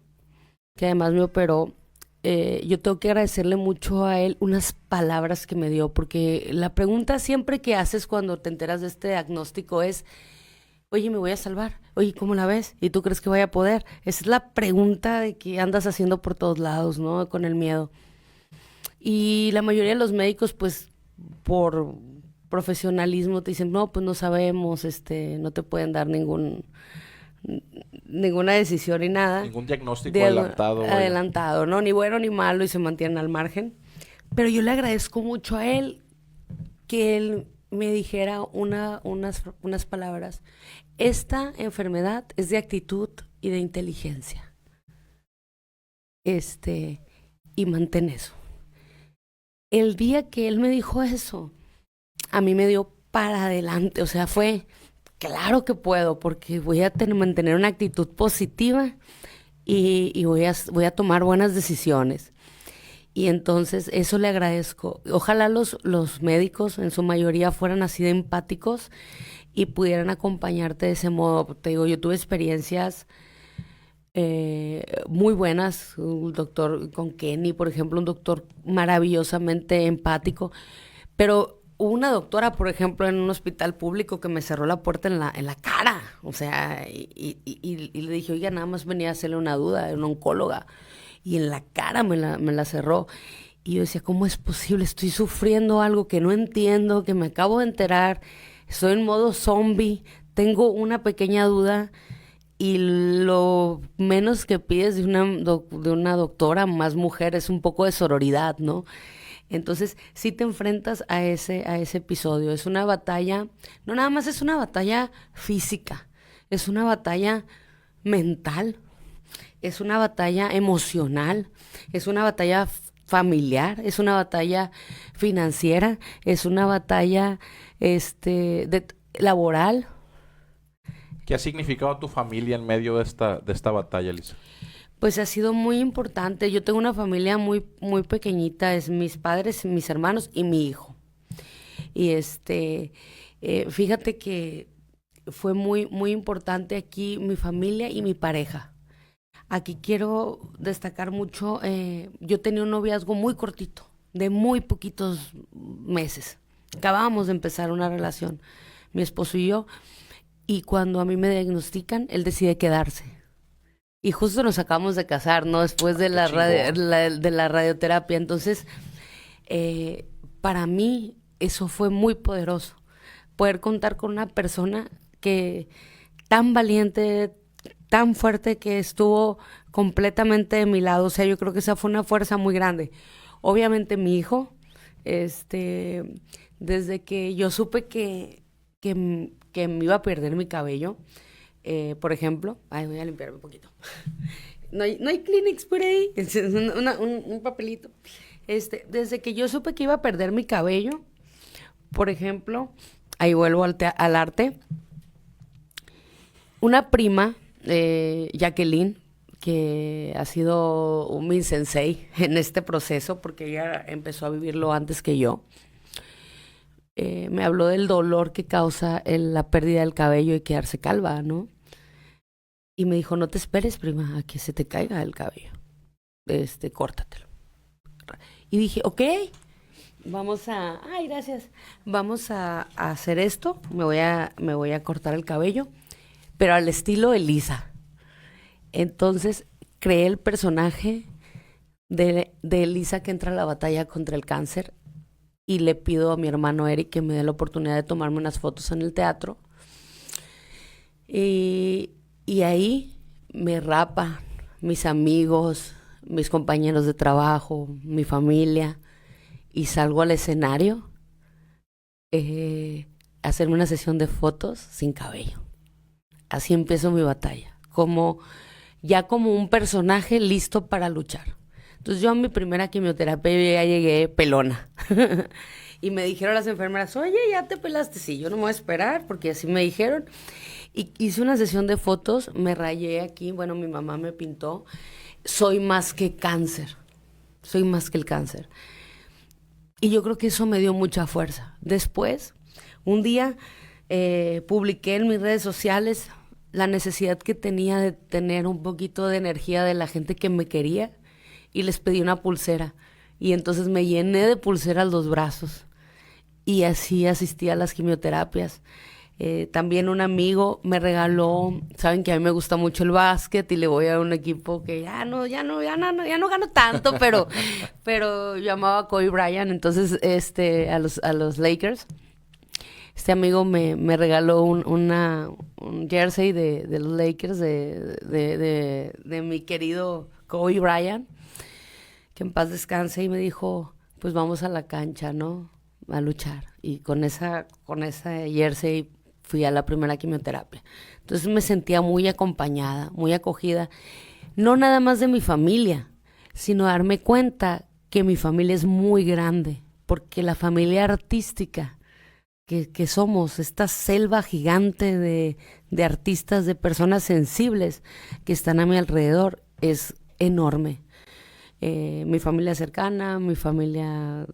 que además me operó, yo tengo que agradecerle mucho a él unas palabras que me dio, porque la pregunta siempre que haces cuando te enteras de este diagnóstico es, oye, ¿me voy a salvar? Oye, ¿cómo la ves? ¿Y tú crees que voy a poder? Esa es la pregunta de que andas haciendo por todos lados, ¿no? Con el miedo. Y la mayoría de los médicos, pues, por profesionalismo te dicen, no, pues no sabemos, no te pueden dar ninguna decisión ni nada. Ningún diagnóstico adelantado. Adelantado, ¿no? Ni bueno ni malo y se mantienen al margen. Pero yo le agradezco mucho a él que él me dijera unas palabras. Esta enfermedad es de actitud y de inteligencia. Y mantén eso. El día que él me dijo eso, a mí me dio para adelante. O sea, fue... Claro que puedo, porque voy a mantener una actitud positiva y voy a tomar buenas decisiones. Y entonces eso le agradezco. Ojalá los médicos en su mayoría fueran así de empáticos y pudieran acompañarte de ese modo. Te digo, yo tuve experiencias muy buenas. Un doctor con Kenny, por ejemplo, un doctor maravillosamente empático, pero... Hubo una doctora, por ejemplo, en un hospital público que me cerró la puerta en la cara. O sea, y le dije, oiga, nada más venía a hacerle una duda, era una oncóloga. Y en la cara me la cerró. Y yo decía, ¿cómo es posible? Estoy sufriendo algo que no entiendo, que me acabo de enterar. Estoy en modo zombie, tengo una pequeña duda. Y lo menos que pides de una doctora, más mujer, es un poco de sororidad, ¿no? Entonces, sí te enfrentas a ese episodio. Es una batalla, no nada más es una batalla física, es una batalla mental, es una batalla emocional, es una batalla familiar, es una batalla financiera, es una batalla laboral. ¿Qué ha significado tu familia en medio de esta batalla, Elisa? Pues ha sido muy importante. Yo tengo una familia muy, muy pequeñita, es mis padres, mis hermanos y mi hijo. Y fíjate que fue muy, muy importante aquí mi familia y mi pareja. Aquí quiero destacar mucho, yo tenía un noviazgo muy cortito, de muy poquitos meses. Acabábamos de empezar una relación, mi esposo y yo, y cuando a mí me diagnostican, él decide quedarse. Y justo nos acabamos de casar, ¿no? Después de la radioterapia. Entonces, para mí eso fue muy poderoso. Poder contar con una persona que tan valiente, tan fuerte, que estuvo completamente de mi lado. O sea, yo creo que esa fue una fuerza muy grande. Obviamente mi hijo, desde que yo supe que me iba a perder mi cabello, por ejemplo, voy a limpiarme un poquito. No hay Kleenex por ahí, un papelito. Desde que yo supe que iba a perder mi cabello, por ejemplo, ahí vuelvo al arte. Una prima, Jacqueline, que ha sido mi sensei en este proceso, porque ella empezó a vivirlo antes que yo. Me habló del dolor que causa la pérdida del cabello y quedarse calva, ¿no? Y me dijo, no te esperes, prima, a que se te caiga el cabello. Córtatelo. Y dije, ok. Ay, gracias. Vamos a hacer esto. Me voy a cortar el cabello, pero al estilo Elisa. Entonces, creé el personaje de Elisa que entra a la batalla contra el cáncer y le pido a mi hermano Eric que me dé la oportunidad de tomarme unas fotos en el teatro. Y ahí me rapan mis amigos, mis compañeros de trabajo, mi familia, y salgo al escenario a hacerme una sesión de fotos sin cabello. Así empiezo mi batalla, como un personaje listo para luchar. Entonces yo a mi primera quimioterapia ya llegué pelona. Y me dijeron las enfermeras, oye, ¿ya te pelaste? Sí, yo no me voy a esperar porque así me dijeron. Y hice una sesión de fotos, me rayé aquí, bueno, mi mamá me pintó. Soy más que cáncer, soy más que el cáncer. Y yo creo que eso me dio mucha fuerza. Después, un día publiqué en mis redes sociales la necesidad que tenía de tener un poquito de energía de la gente que me quería y les pedí una pulsera. Y entonces me llené de pulseras los brazos y así asistí a las quimioterapias. También un amigo me regaló, saben que a mí me gusta mucho el básquet y le voy a un equipo que ya no gano tanto, pero yo amaba a Kobe Bryant, entonces a los Lakers. Este amigo me regaló un jersey de los Lakers de mi querido Kobe Bryant, que en paz descanse, y me dijo, pues vamos a la cancha, ¿no? A luchar. Y con esa jersey fui a la primera quimioterapia. Entonces me sentía muy acompañada, muy acogida, no nada más de mi familia, sino darme cuenta que mi familia es muy grande, porque la familia artística que somos, esta selva gigante de artistas, de personas sensibles que están a mi alrededor, es enorme. Mi familia cercana, mi familia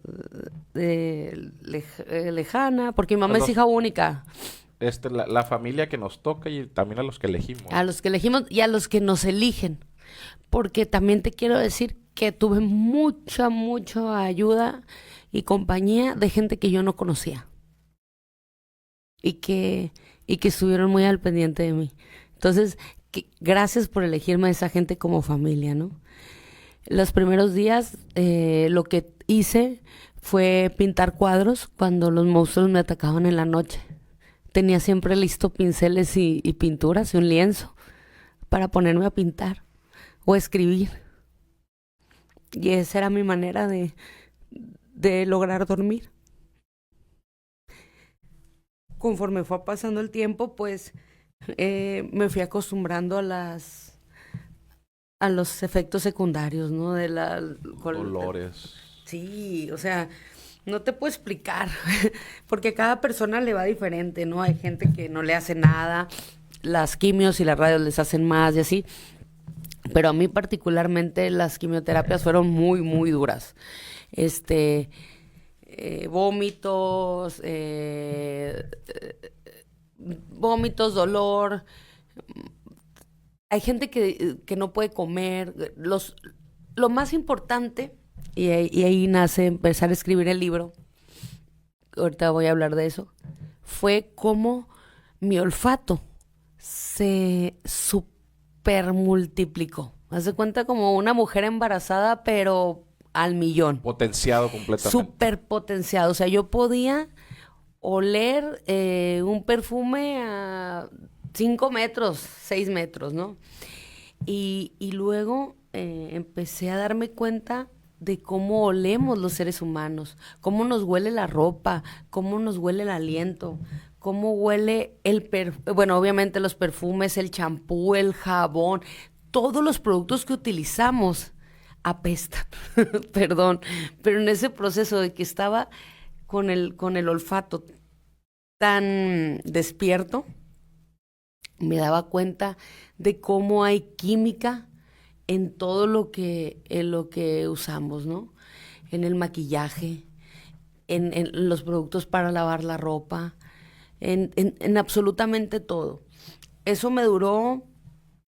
lejana, porque mi mamá es hija única. La familia que nos toca y también a los que elegimos. A los que elegimos y a los que nos eligen. Porque también te quiero decir que tuve mucha ayuda y compañía de gente que yo no conocía. Y que estuvieron muy al pendiente de mí. Entonces, gracias por elegirme a esa gente como familia, ¿no? Los primeros días lo que hice fue pintar cuadros cuando los monstruos me atacaban en la noche. Tenía siempre listo pinceles y pinturas y un lienzo para ponerme a pintar o escribir. Y esa era mi manera de lograr dormir. Conforme fue pasando el tiempo, pues me fui acostumbrando a los efectos secundarios, ¿no? Dolores. Sí, o sea, no te puedo explicar, porque a cada persona le va diferente, ¿no? Hay gente que no le hace nada, las quimios y las radios les hacen más y así, pero a mí particularmente las quimioterapias fueron muy duras. Vómitos, dolor. Hay gente que no puede comer. Lo más importante, y ahí nace empezar a escribir el libro, ahorita voy a hablar de eso, fue cómo mi olfato se super multiplicó. Haz de cuenta como una mujer embarazada, pero al millón. Potenciado completamente. Súper potenciado. O sea, yo podía oler un perfume a 5 metros, 6 metros, ¿no? Y luego empecé a darme cuenta de cómo olemos los seres humanos, cómo nos huele la ropa, cómo nos huele el aliento, cómo huele bueno, obviamente los perfumes, el champú, el jabón, todos los productos que utilizamos apestan, perdón, pero en ese proceso de que estaba con el olfato tan despierto, me daba cuenta de cómo hay química en todo en lo que usamos, ¿no? En el maquillaje, en los productos para lavar la ropa, en absolutamente todo. Eso me duró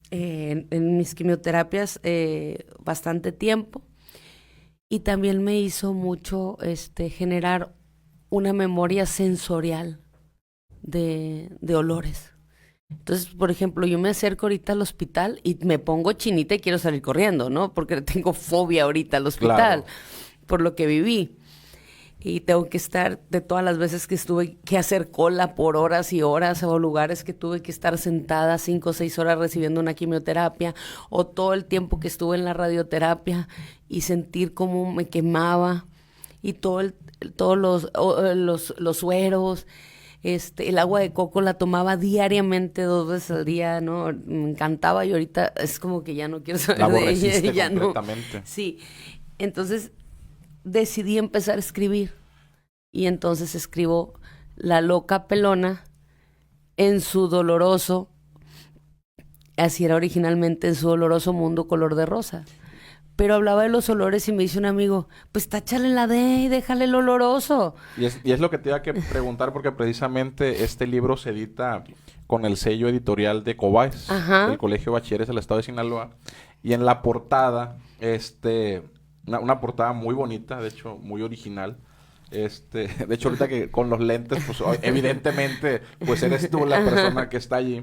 en mis quimioterapias bastante tiempo. y también me hizo mucho generar una memoria sensorial de olores. Entonces, por ejemplo, yo me acerco ahorita al hospital y me pongo chinita y quiero salir corriendo, ¿no? Porque tengo fobia ahorita al hospital, Claro. por lo que viví. Y tengo que estar, de todas las veces que estuve que hacer cola por horas y horas, o lugares que tuve que estar sentada 5 o 6 horas recibiendo una quimioterapia, o todo el tiempo que estuve en la radioterapia y sentir cómo me quemaba, y todos los sueros. El agua de coco la tomaba diariamente 2 veces al día, ¿no? Me encantaba, y ahorita es como que ya no quiero La saber de ella, aborreciste ya no. completamente. Sí, entonces decidí empezar a escribir, y entonces escribo La loca pelona en su doloroso, así era originalmente, en su doloroso mundo color de rosa. Pero hablaba de los olores y me dice un amigo, pues táchale la D y déjale el oloroso. Y es lo que te iba a que preguntar porque precisamente este libro se edita con el sello editorial de Cobáez, Ajá. del Colegio de Bachilleres del Estado de Sinaloa. Y en la portada, una portada muy bonita, de hecho, muy original. De hecho, ahorita que con los lentes, pues evidentemente, pues eres tú la persona que está allí.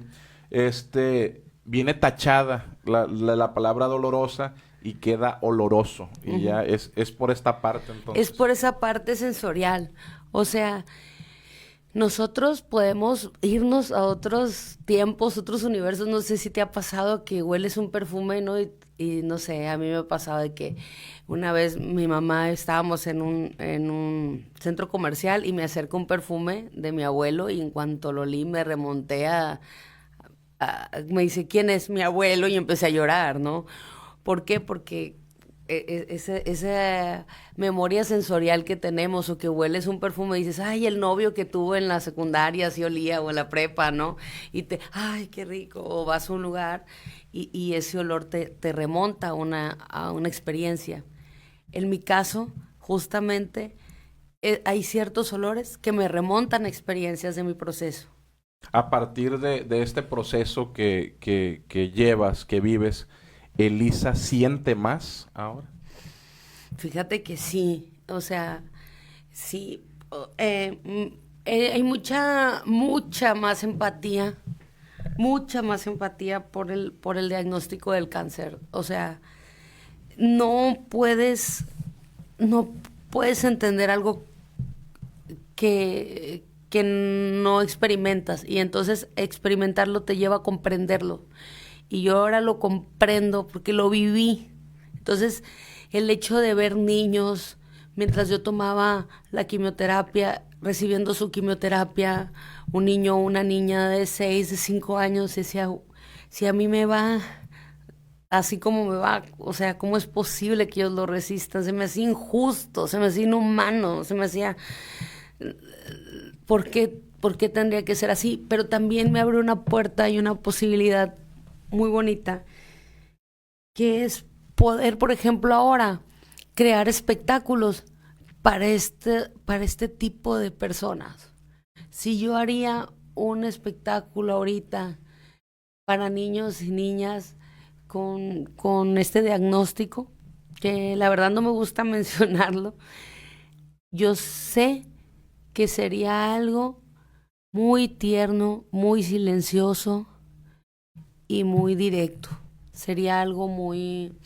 Viene tachada la palabra dolorosa y queda oloroso. Y ya es por esta parte, entonces. Es por esa parte sensorial. O sea, nosotros podemos irnos a otros tiempos, otros universos. No sé si te ha pasado que hueles un perfume, ¿no? Y no sé, a mí me ha pasado de que una vez mi mamá estábamos en un centro comercial y me acerca un perfume de mi abuelo, y en cuanto lo olí me remonté me dice, ¿quién es mi abuelo? Y empecé a llorar, ¿no? ¿Por qué? Porque esa memoria sensorial que tenemos, o que hueles un perfume y dices, ay, el novio que tuvo en la secundaria así olía, o en la prepa, ¿no? Y ay, qué rico, o vas a un lugar y ese olor te remonta a una experiencia. En mi caso, justamente, hay ciertos olores que me remontan a experiencias de mi proceso. A partir de este proceso que llevas, que vives, ¿Elisa siente más ahora? Fíjate que sí, o sea, sí, hay mucha más empatía por el diagnóstico del cáncer. O sea, no puedes, no puedes entender algo que no experimentas, y entonces experimentarlo te lleva a comprenderlo. Y yo ahora lo comprendo porque lo viví. Entonces, el hecho de ver niños mientras yo tomaba la quimioterapia, recibiendo su quimioterapia, un niño o una niña de 6, de 5 años, decía, si a mí me va así como me va, o sea, ¿cómo es posible que ellos lo resistan? Se me hacía injusto, se me hacía inhumano, se me hacía, ¿por qué tendría que ser así? Pero también me abre una puerta y una posibilidad muy bonita, que es poder, por ejemplo, ahora crear espectáculos para este tipo de personas. Si yo haría un espectáculo ahorita para niños y niñas con este diagnóstico, que la verdad no me gusta mencionarlo, yo sé que sería algo muy tierno, muy silencioso y muy directo. Sería algo muy,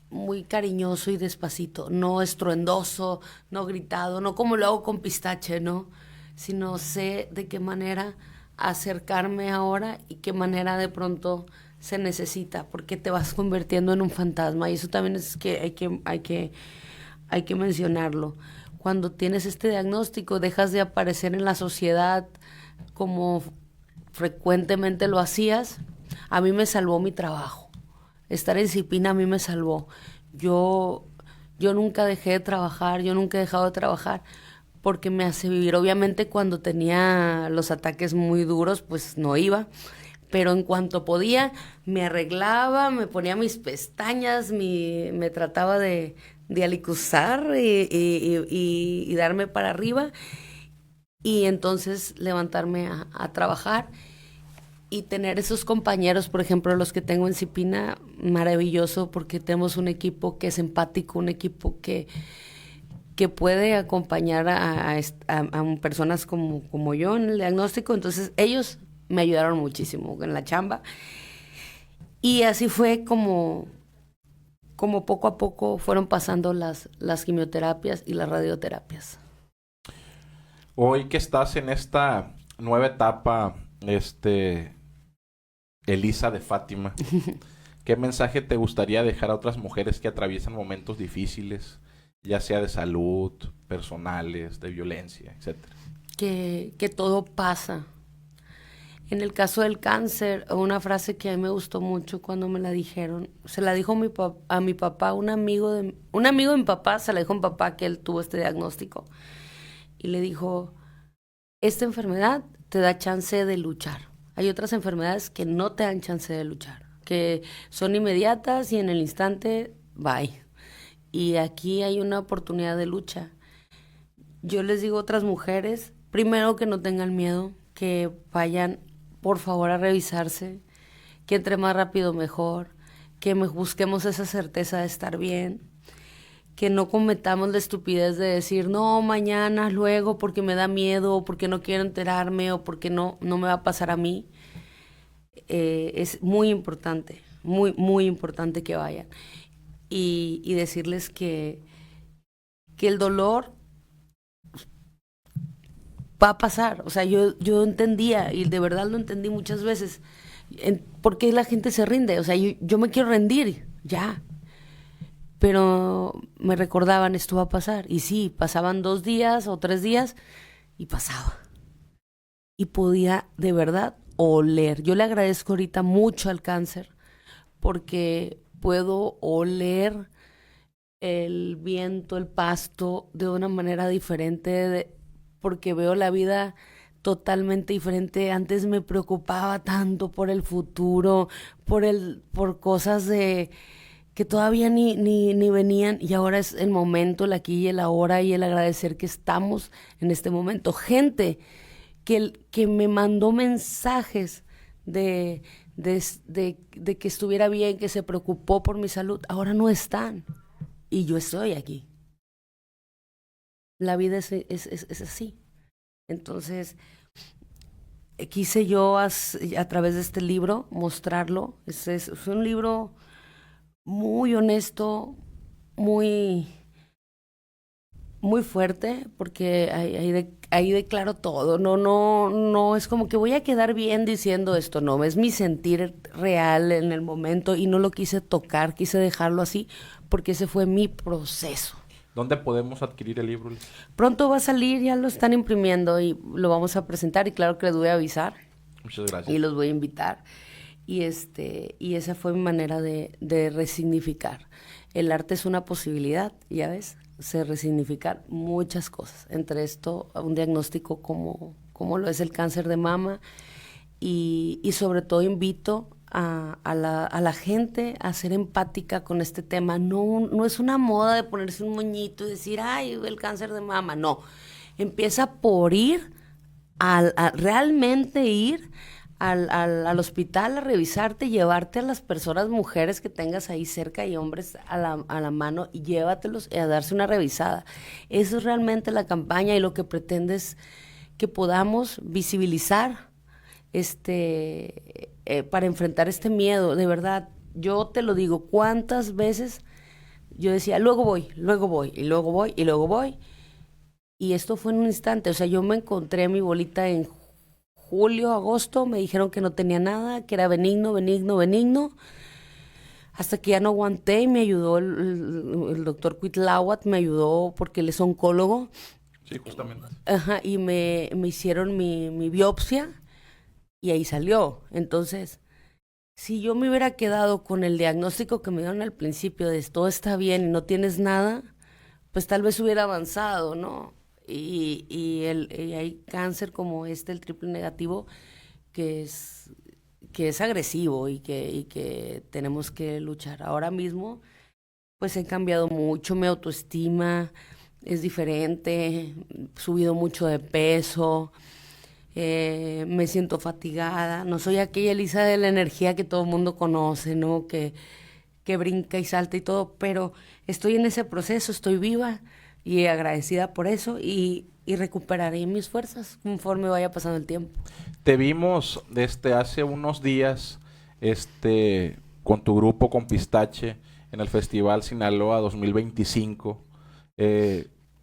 muy cariñoso y despacito, no estruendoso, no gritado, no como lo hago con Pistache, ¿no? Sino sé de qué manera acercarme ahora y qué manera de pronto se necesita, porque te vas convirtiendo en un fantasma, y eso también es que hay que mencionarlo. Cuando tienes este diagnóstico, dejas de aparecer en la sociedad como frecuentemente lo hacías. A mí me salvó mi trabajo. Estar en Cipina a mí me salvó. Yo, yo nunca dejé de trabajar, yo nunca he dejado de trabajar, porque me hace vivir. Obviamente cuando tenía los ataques muy duros, pues no iba, pero en cuanto podía, me arreglaba, me ponía mis pestañas, me trataba de alicuzar y darme para arriba, y entonces levantarme a trabajar. Y tener esos compañeros, por ejemplo, los que tengo en Cipina, maravilloso, porque tenemos un equipo que es empático, un equipo que puede acompañar a personas como yo en el diagnóstico. Entonces, ellos me ayudaron muchísimo en la chamba. Y así fue como poco a poco fueron pasando las quimioterapias y las radioterapias. Hoy que estás en esta nueva etapa, Elisa de Fátima, ¿qué mensaje te gustaría dejar a otras mujeres que atraviesan momentos difíciles, ya sea de salud, personales, de violencia, etcétera? Que todo pasa. En el caso del cáncer, una frase que a mí me gustó mucho cuando me la dijeron, se la dijo a mi papá, un amigo de mi papá, se la dijo a mi papá que él tuvo este diagnóstico. Y le dijo, esta enfermedad te da chance de luchar. Hay otras enfermedades que no te dan chance de luchar, que son inmediatas y en el instante, bye. Y aquí hay una oportunidad de lucha. Yo les digo a otras mujeres, primero que no tengan miedo, que vayan por favor a revisarse, que entre más rápido mejor, que busquemos esa certeza de estar bien, que no cometamos la estupidez de decir, no, mañana, luego, porque me da miedo, o porque no quiero enterarme, o porque no me va a pasar a mí. Es muy importante, muy, muy importante que vayan. Y decirles que el dolor va a pasar. O sea, yo entendía, y de verdad lo entendí muchas veces, por qué la gente se rinde. O sea, yo me quiero rendir, ya. Pero me recordaban, esto va a pasar. Y sí, pasaban 2 días o 3 días, y pasaba. Y podía, de verdad, oler. Yo le agradezco ahorita mucho al cáncer, porque puedo oler el viento, el pasto, de una manera diferente, porque veo la vida totalmente diferente. Antes me preocupaba tanto por el futuro, por cosas que todavía ni venían, y ahora es el momento, el aquí y el ahora, y el agradecer que estamos en este momento. Gente que me mandó mensajes de que estuviera bien, que se preocupó por mi salud, ahora no están. Y yo estoy aquí. La vida es así. Entonces, quise yo a través de este libro mostrarlo. Es un libro muy honesto, muy, muy fuerte, porque ahí declaro todo. No es como que voy a quedar bien diciendo esto, no, es mi sentir real en el momento, y no lo quise tocar, quise dejarlo así, porque ese fue mi proceso. ¿Dónde podemos adquirir el libro? Pronto va a salir, ya lo están imprimiendo y lo vamos a presentar, y claro que les voy a avisar. Muchas gracias. Y los voy a invitar. Y esa fue mi manera de resignificar. El arte es una posibilidad, ya ves, resignificar muchas cosas. Entre esto, un diagnóstico como lo es el cáncer de mama, y sobre todo invito a la gente a ser empática con este tema. No es una moda de ponerse un moñito y decir, ay, el cáncer de mama. No, empieza por ir, realmente ir al hospital a revisarte, llevarte a las personas, mujeres que tengas ahí cerca y hombres a la mano, y llévatelos a darse una revisada. Eso es realmente la campaña, y lo que pretende es que podamos visibilizar para enfrentar este miedo. De verdad, yo te lo digo, cuántas veces yo decía, luego voy, y luego voy, y luego voy, y esto fue en un instante. O sea, yo me encontré mi bolita en julio, agosto, me dijeron que no tenía nada, que era benigno, hasta que ya no aguanté, y me ayudó el doctor Cuitláhuac, me ayudó porque él es oncólogo. Sí, justamente. Ajá, y me hicieron mi biopsia, y ahí salió. Entonces, si yo me hubiera quedado con el diagnóstico que me dieron al principio de todo está bien y no tienes nada, pues tal vez hubiera avanzado, ¿no? Y hay cáncer como el triple negativo, que es agresivo, y que tenemos que luchar. Ahora mismo, pues he cambiado mucho, mi autoestima es diferente, he subido mucho de peso. me siento fatigada, no soy aquella Elisa de la energía que todo el mundo conoce, ¿no? Que brinca y salta y todo, pero estoy en ese proceso, estoy viva y agradecida por eso y recuperaré mis fuerzas conforme vaya pasando el tiempo. Te vimos hace unos días con tu grupo, con Pistache, en el Festival Sinaloa 2025.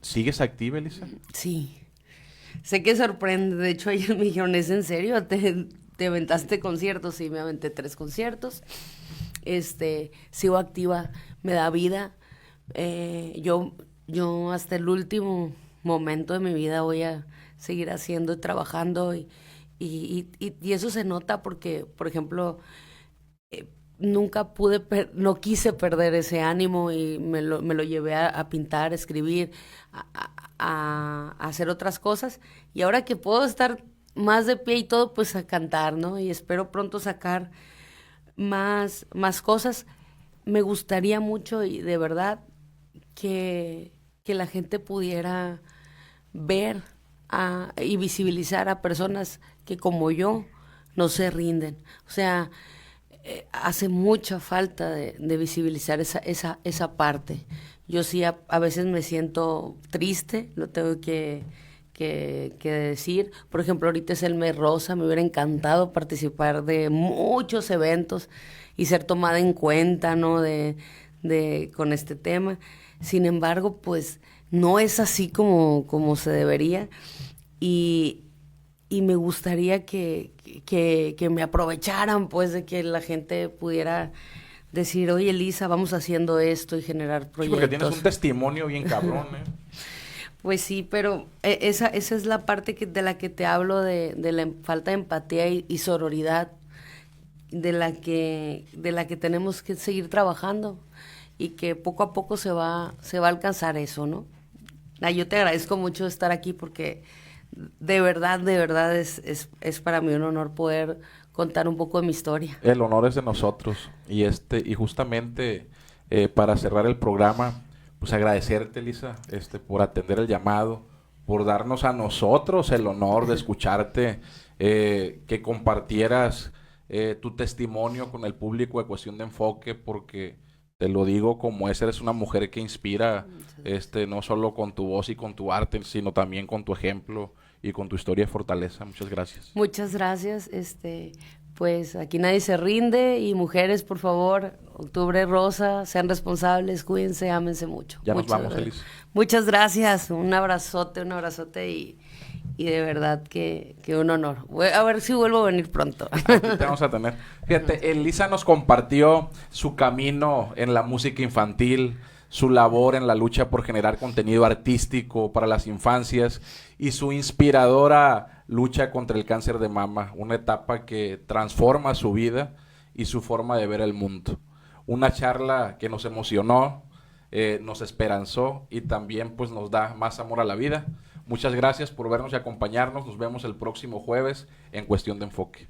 ¿Sigues activa, Elisa? Sí. Sé que sorprende, de hecho ayer me dijeron, ¿es en serio? ¿Te aventaste conciertos? Sí, me aventé 3 conciertos. Sigo activa, me da vida. Yo hasta el último momento de mi vida voy a seguir haciendo y trabajando y eso se nota porque, por ejemplo, nunca no quise perder ese ánimo y me lo llevé a pintar, a escribir, a hacer otras cosas. Y ahora que puedo estar más de pie y todo, pues a cantar, ¿no? Y espero pronto sacar más cosas. Me gustaría mucho y de verdad que la gente pudiera ver y visibilizar a personas que como yo no se rinden. O sea, hace mucha falta de visibilizar esa parte. Yo sí a veces me siento triste, lo tengo que decir. Por ejemplo, ahorita es el mes rosa, me hubiera encantado participar de muchos eventos y ser tomada en cuenta, ¿no? Con este tema. Sin embargo, pues no es así como se debería y me gustaría que me aprovecharan, pues, de que la gente pudiera decir, oye, Elisa, vamos haciendo esto y generar proyectos. Sí, porque tienes un testimonio bien cabrón, ¿eh? Pues sí, pero esa es la parte de la que te hablo, de la falta de empatía y sororidad, de la que tenemos que seguir trabajando y que poco a poco se va a alcanzar eso, ¿no? Yo te agradezco mucho estar aquí porque de verdad es para mí un honor poder contar un poco de mi historia. El honor es de nosotros y justamente para cerrar el programa, pues agradecerte, Elisa, por atender el llamado, por darnos a nosotros el honor de escucharte, que compartieras tu testimonio con el público de Cuestión de Enfoque, porque te lo digo como eres una mujer que inspira, no solo con tu voz y con tu arte, sino también con tu ejemplo y con tu historia de fortaleza. Muchas gracias. Muchas gracias. Pues aquí nadie se rinde y mujeres, por favor, Octubre Rosa, sean responsables, cuídense, ámense mucho. Ya nos vamos, Elisa. Muchas gracias. Un abrazote y de verdad que un honor. A ver si vuelvo a venir pronto. Aquí te vamos a tener. Fíjate, Elisa nos compartió su camino en la música infantil, su labor en la lucha por generar contenido artístico para las infancias y su inspiradora lucha contra el cáncer de mama, una etapa que transforma su vida y su forma de ver el mundo. Una charla que nos emocionó, nos esperanzó y también pues nos da más amor a la vida. Muchas gracias por vernos y acompañarnos. Nos vemos el próximo jueves en Cuestión de Enfoque.